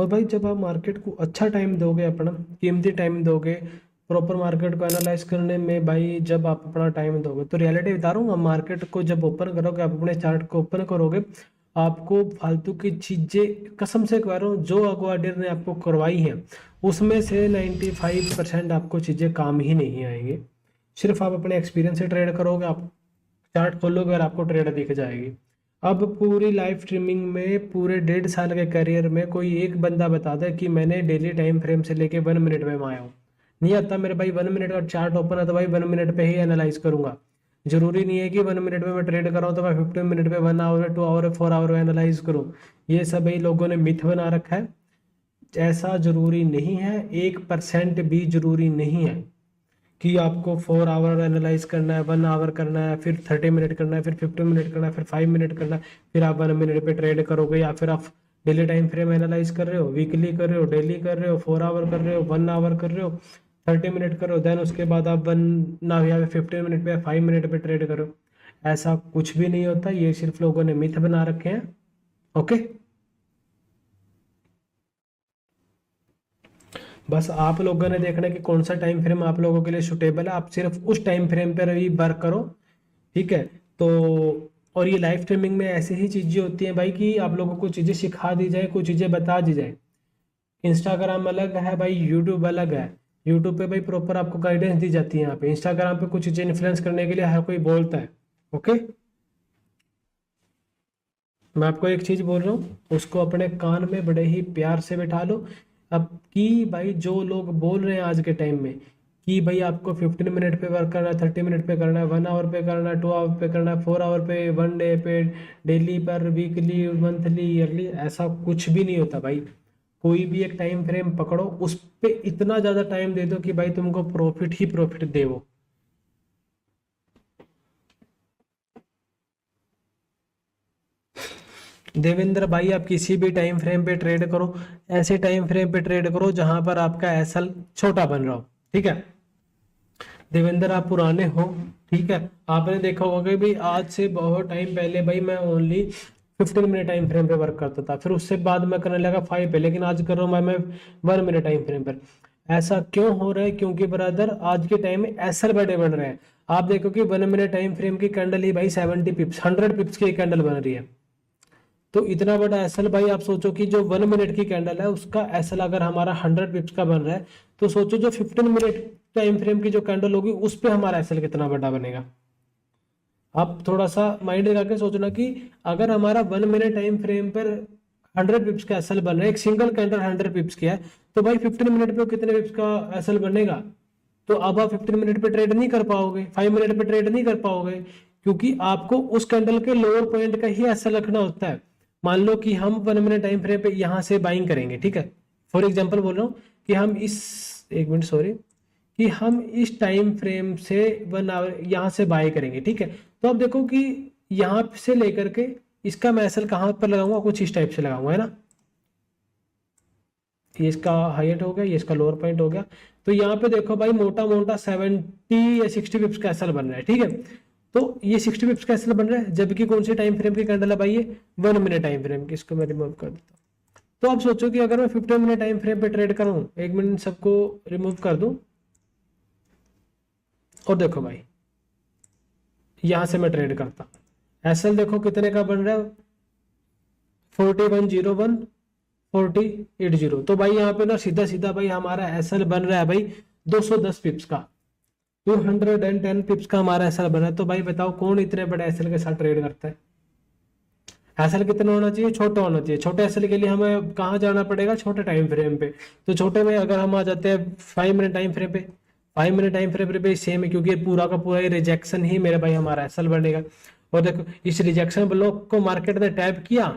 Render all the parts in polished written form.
और भाई जब आप मार्केट को अच्छा टाइम दोगे, अपना कीमती टाइम दोगे प्रॉपर मार्केट को एनालाइज करने में, भाई जब आप अपना टाइम दोगे तो रियलिटी बता रहा हूँ, मार्केट को जब ओपन करोगे, आप अपने चार्ट को ओपन करोगे, आपको फालतू की चीजें, कसम से कह रहा हूँ, जो अग्वाडियर ने आपको करवाई है उसमें से 95% आपको चीजें काम ही नहीं आएंगी। सिर्फ आप अपने एक्सपीरियंस से ट्रेड करोगे, आप चार्ट खोलोगे और आपको ट्रेड दिख जाएगी। अब पूरी लाइव स्ट्रीमिंग में पूरे 1.5 साल के करियर में कोई एक बंदा बता दे कि मैंने डेली टाइम फ्रेम से लेके 1 मिनट में आया हूँ। नहीं आता मेरे भाई। 1 मिनट का चार्ट ओपन है तो भाई 1 मिनट पे ही एनालाइज करूंगा। जरूरी नहीं है कि 1 मिनट में मैं ट्रेड कर रहा हूँ तो मैं 15 मिनट पे 1 आवर 2 आवर 4 आवर एनालाइज करूँ। ये सब ही लोगों ने मिथ बना रखा है। ऐसा जरूरी नहीं है, 1% भी जरूरी नहीं है कि आपको 4 आवर एनालाइज करना है, 1 आवर करना है, फिर 30 मिनट करना है, फिर 15 मिनट करना है, फिर 5 मिनट करना है, फिर आप 1 मिनट पे ट्रेड करोगे। या फिर आप डेली टाइम फ्रेम एनालाइज कर रहे हो, वीकली कर रहे हो, डेली कर रहे हो, 4 आवर कर रहे हो, 1 आवर कर रहे हो, 30 मिनट करो, देन उसके बाद आप वन ना या 15 मिनट पे या 5 मिनट पे ट्रेड करो। ऐसा कुछ भी नहीं होता, ये सिर्फ लोगों ने मिथ बना रखे हैं। ओके, बस आप लोगों ने देखना है कि कौन सा टाइम फ्रेम आप लोगों के लिए सुटेबल है, आप सिर्फ उस टाइम फ्रेम पर ही वर्क करो। ठीक है, तो और ये लाइव स्ट्रीमिंग में ऐसी ही चीजें होती हैं भाई कि आप लोगों को चीजें सिखा दी जाए, कुछ चीजें बता दी जाए। इंस्टाग्राम अलग है भाई, यूट्यूब अलग है। यूट्यूब पे भाई प्रॉपर आपको गाइडेंस दी जाती है, यहाँ पे इंस्टाग्राम पे कुछ चीजें इन्फ्लुएंस करने के लिए हर कोई बोलता है। ओके, मैं आपको एक चीज बोल रहा हूँ, उसको अपने कान में बड़े ही प्यार से बैठा लो। अब कि भाई जो लोग बोल रहे हैं आज के टाइम में कि भाई आपको 15 मिनट पे वर्क करना है, 30 मिनट पे करना है, 1 आवर पे करना है, 2 आवर पे करना है, 4 आवर पे, 1 डे पे, डेली पर, वीकली, मंथली, ईयरली, ऐसा कुछ भी नहीं होता भाई। कोई भी एक टाइम फ्रेम पकड़ो, उस पे इतना ज्यादा टाइम दे दो कि भाई तुमको प्रॉफिट ही प्रॉफिट दे वो। देवेंद्र भाई आप किसी भी टाइम फ्रेम पे ट्रेड करो, ऐसे टाइम फ्रेम पे ट्रेड करो जहां पर आपका एसएल छोटा बन रहा हो। ठीक है देवेंद्र, आप पुराने हो, ठीक है, आपने देखा होगा कि भाई आज से बहुत टाइम पहले भाई मैं ओनली 15 मिनट टाइम फ्रेम पे वर्क करता था, फिर उससे बाद मैं करने लगा 5 पे, लेकिन आज कर रहा हूँ मैं 1 मिनट टाइम फ्रेम पर। ऐसा क्यों हो रहा है? क्योंकि ब्रदर आज के टाइम में एसएल बड़े बन रहे हैं। आप देखो कि 1 मिनट टाइम फ्रेम की कैंडल ही भाई 70 पिप्स, 100 पिप्स की कैंडल बन रही है। तो इतना बड़ा एसएल भाई, आप सोचो कि जो 1 मिनट की कैंडल है उसका एसएल अगर हमारा 100 पिप्स का बन रहा है, तो सोचो जो 15 मिनट टाइम फ्रेम की जो कैंडल होगी उस पे हमारा एसएल कितना बड़ा बनेगा। आप थोड़ा सा माइंड लगा के सोचना कि अगर हमारा 1 मिनट टाइम फ्रेम पर 100 पिप्स का एसएल बन रहा है, एक सिंगल कैंडल 100 पिप्स की है, तो भाई 15 मिनट पे कितने पिप्स का एसएल बनेगा? तो अब आप 15 मिनट पे ट्रेड नहीं कर पाओगे, 5 मिनट पे ट्रेड नहीं कर पाओगे, क्योंकि आपको उस कैंडल के लोअर पॉइंट का ही एसएल रखना होता है। मान लो कि हम 1 मिनट टाइम फ्रेम पे यहां से बाइंग करेंगे, ठीक है, फॉर एग्जांपल बोल रहा हूँ कि हम इस, एक मिनट सॉरी, कि हम इस टाइम फ्रेम से 1 आवर यहाँ से बाय करेंगे, ठीक है। तो अब देखो कि यहाँ से लेकर के इसका मैं एसएल कहाँ पर लगाऊंगा, कुछ इस टाइप से लगाऊंगा, है ना। ये इसका हाइट हो गया, ये इसका लोअर पॉइंट हो गया। तो यहाँ पे देखो भाई मोटा मोटा 70 या 60 पिप्स का एसएल बन रहा है, ठीक है। तो ये 60 पिप्स का एसएल बन रहा है, जबकि कौन सी टाइम फ्रेम की कैंडल है भाई? ये 1 मिनट टाइम फ्रेम की। इसको मैं रिमूव कर देता हूँ। तो आप सोचो कि अगर मैं 15 मिनट टाइम फ्रेम पे ट्रेड करूँ, 1 मिनट सबको रिमूव कर दूं, और देखो भाई यहां से मैं ट्रेड करता, एसएल देखो कितने का बन रहा है, 4101, 4080। तो भाई यहाँ पे ना सीधा सीधा भाई हमारा एसएल बन रहा है भाई 210 पिप्स का, 210 पिप्स का हमारा एसएल बना है। तो भाई बताओ कौन इतने बड़े एसएल के साथ ट्रेड करता है? एसएल कितना होना चाहिए? छोटा होना चाहिए। छोटे एसएल के लिए हमें कहाँ जाना पड़ेगा? छोटे टाइम फ्रेम पे। तो छोटे में अगर हम आ जाते हैं 5 मिनट टाइम फ्रेम पे, 5 मिनट टाइम फ्रेम पे सेम है, क्योंकि ये पूरा का पूरा रिजेक्शन ही मेरे भाई हमारा एसएल बनेगा। और देखो इस रिजेक्शन ब्लॉक को मार्केट ने टैप किया,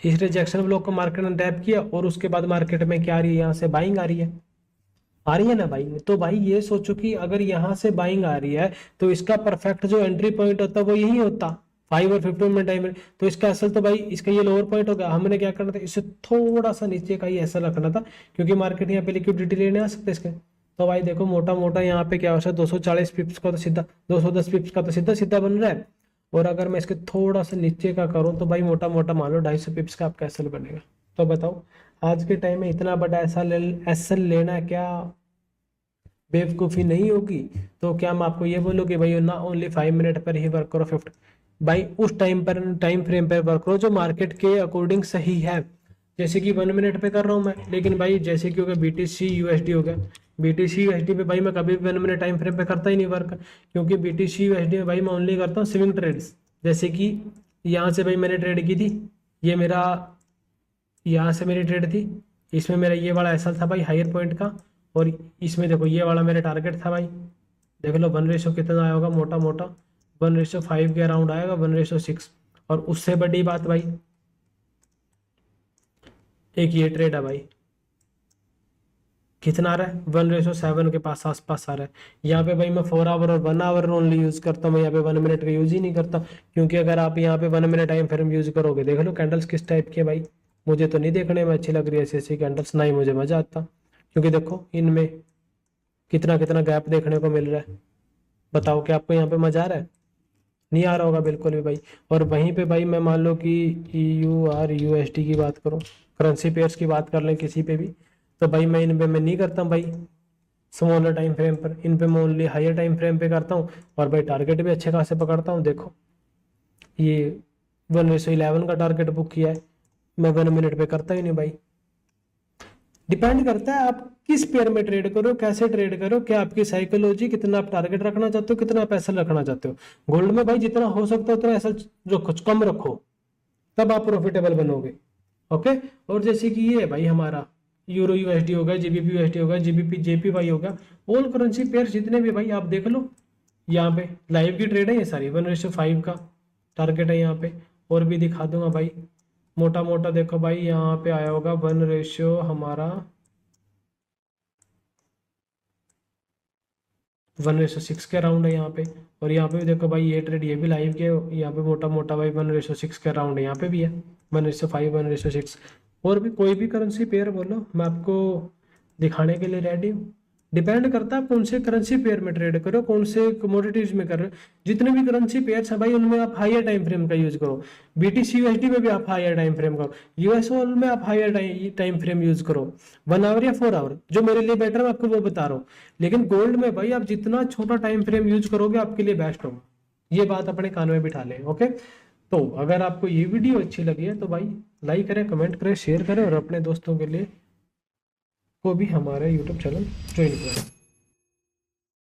इस रिजेक्शन ब्लॉक को मार्केट ने टैप किया, और उसके बाद मार्केट में क्या आ रही है? यहाँ से बाइंग आ रही है, आ रही है ना बाइंग। तो भाई ये सोचो कि अगर यहाँ से बाइंग आ रही है तो इसका परफेक्ट जो एंट्री पॉइंट होता है वो यही होता, 5 और 15 मिनट टाइम में। तो इसका असल तो भाई इसका ये लोअर पॉइंट होगा, हमने क्या करना था, इससे थोड़ा सा नीचे का ही ऐसा रखना था, क्योंकि मार्केट यहाँ पे लिक्विडिटी लेने आ सकते इसके। तो भाई देखो मोटा मोटा यहाँ पे क्या हो सकता है, 240 पिप्स का तो सीधा, 210 पिप्स का तो सीधा सीधा बन रहा है। और अगर मैं इसके थोड़ा सा नीचे का करूँ तो भाई मोटा मोटा मान लो 250 पिप्स का आपका एसएल बनेगा। तो बताओ आज के टाइम में इतना बड़ा एसएल लेना क्या बेवकूफ़ी नहीं होगी? तो क्या मैं आपको ये बोलूँ कि भाई ना ओनली 5 मिनट पर ही वर्क करो 50, भाई उस टाइम फ्रेम पर वर्क करो जो मार्केट के अकॉर्डिंग सही है। जैसे कि 1 मिनट पे कर रहा हूँ मैं, लेकिन भाई जैसे कि हो गया BTC USD हो गया, BTC USD पे भाई मैं कभी भी 1 मिनट टाइम फ्रेम पे करता ही नहीं वर्क, क्योंकि BTC USD में भाई मैं ओनली करता हूँ स्विंग ट्रेड्स। जैसे कि यहाँ से भाई मैंने ट्रेड की थी, ये मेरा यहाँ से मेरी ट्रेड थी, इसमें मेरा ये वाला एसएल था भाई हायर पॉइंट का, और इसमें देखो ये वाला मेरा टारगेट था भाई। देख लो 1 रेशो कितना आया होगा, मोटा मोटा 1:5 के अराउंड आएगा, 1:6। और उससे बड़ी बात भाई, एक ये ट्रेड है भाई, कितना आ रहा है 1:7 के पास आसपास आ रहा है। यहाँ पे भाई मैं 4 आवर और 1 आवर ओनली यूज करता हूँ, मैं यहाँ पे 1 मिनट का यूज ही नहीं करता, क्योंकि अगर आप यहाँ पे 1 मिनट टाइम फ्रेम यूज करोगे, देख लो कैंडल्स किस टाइप की है भाई, मुझे तो नहीं देखने में अच्छी लग रही है ऐसी ऐसी कैंडल्स, ना ही मुझे मजा आता, क्योंकि देखो इनमें कितना कितना गैप देखने को मिल रहा है। बताओ कि आपको यहाँ पे मजा आ रहा है? नहीं आ रहा होगा बिल्कुल भी भाई। और वहीं पे भाई मैं मान लो कि EUR USD की बात करूँ, करेंसी पेयर्स की बात कर लें किसी पे भी, तो भाई मैं इन पे मैं नहीं करता भाई स्मॉलर टाइम फ्रेम पर, इन पे मैं ओनली हायर टाइम फ्रेम पे करता हूँ, और भाई टारगेट भी अच्छे खासे पकड़ता हूँ। देखो ये 1:11 का टारगेट बुक किया है, मैं 1 मिनट पे करता ही नहीं भाई। डिपेंड करता है आप किस पेयर में ट्रेड करो, कैसे ट्रेड करो, क्या आपकी साइकोलॉजी, कितना आप टारगेट रखना चाहते हो, कितना आप एसएल रखना चाहते हो। गोल्ड में भाई जितना हो सकता है उतना एसएल रखो, कम रखो, तब आप प्रॉफिटेबल बनोगे। ओके। और जैसे कि ये है भाई हमारा यूरो USD हो गया, GBP USD हो गया, GBP JPY हो गया, ऑल करेंसी पेयर जितने भी भाई आप देख लो, यहाँ पे लाइव की ट्रेड है ये सारी, 1:5 का टारगेट है यहाँ पे। और भी दिखा दूंगा भाई, मोटा मोटा देखो भाई यहाँ पे आया होगा 1 हमारा 1:6 के अराउंड है यहाँ पे। और यहाँ पे भी देखो भाई ये ट्रेड ये भी लाइव के, यहाँ पे मोटा मोटा भाई 1:6 के अराउंड है, यहाँ पे भी है 1:5 1:6। और भी कोई भी करेंसी पेयर बोलो मैं आपको दिखाने के लिए रेडी हूँ। डिपेंड करता है आप कौन से करेंसी पेयर में ट्रेड करो, कौन से कमोडिटीज में कर रहे हो। जितने भी करेंसी पेयर्स है भाई उनमें आप हायर टाइम फ्रेम का यूज करो, BTC USD में भी आप हायर टाइम फ्रेम करो, USOL में आप हायर टाइम फ्रेम यूज करो, 1 आवर या 4 आवर जो मेरे लिए बेटर है मैं आपको वो बता रहा हूँ। लेकिन गोल्ड में भाई आप जितना छोटा टाइम फ्रेम यूज करोगे आपके लिए बेस्ट होगा, ये बात अपने कान में बिठा लें। ओके। तो अगर आपको ये वीडियो अच्छी लगी है तो भाई लाइक करें, कमेंट करें, शेयर करें, और अपने दोस्तों के लिए को भी हमारे YouTube चैनल ज्वाइन करें।